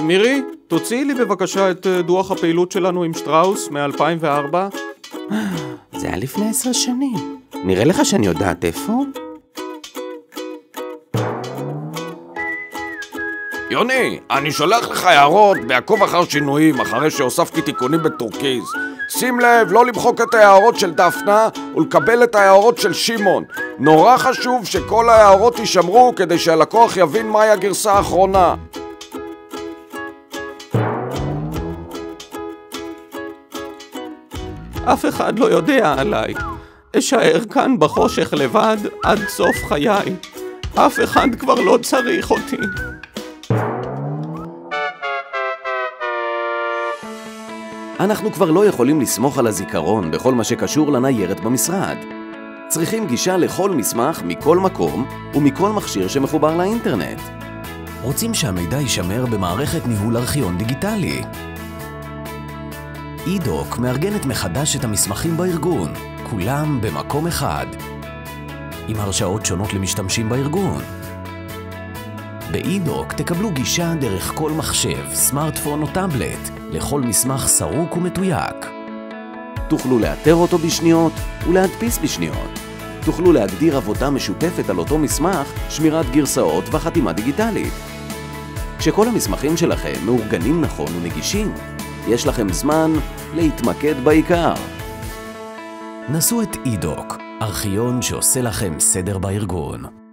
מירי, תוציאי לי בבקשה את דוח הפעילות שלנו עם שטראוס מ-2004. זה היה לפני 10 שנים. נראה לך שאני יודעת איפה? יוני, אני שולח לך הערות בעקוב אחר שינויים אחרי שהוספתי תיקונים בטורקיז. שים לב, לא למחוק את ההערות של דפנה ולקבל את ההערות של שמעון. נורא חשוב שכל ההערות יישמרו כדי שהלקוח יבין מהי הגרסה האחרונה. אף אחד לא יודע עליי. אשאר כאן בחושך לבד עד סוף חיי. אף אחד כבר לא צריך אותי. אנחנו כבר לא יכולים לסמוך על הזיכרון בכל מה שקשור לניירת במשרד. צריכים גישה לכל מסמך מכל מקום ומכל מכשיר שמחובר לאינטרנט. רוצים שהמידע יישמר במערכת ניהול ארכיון דיגיטלי. אידוק מארגנת מחדש את המסמכים בארגון, כולם במקום אחד, עם הרשאות שונות למשתמשים בארגון. באידוק תקבלו גישה דרך כל מחשב, סמארטפון או טאבלט, לכל מסמך סרוק ומתויק. תוכלו לאתר אותו בשניות ולהדפיס בשניות. תוכלו להגדיר עבודה משותפת על אותו מסמך, שמירת גרסאות וחתימה דיגיטלית. כשכל המסמכים שלכם מאורגנים נכון ונגישים, יש לכם זמן להתמקד בעיקר. נסו את אידוק, ארכיון שעושה לכם סדר בארגון.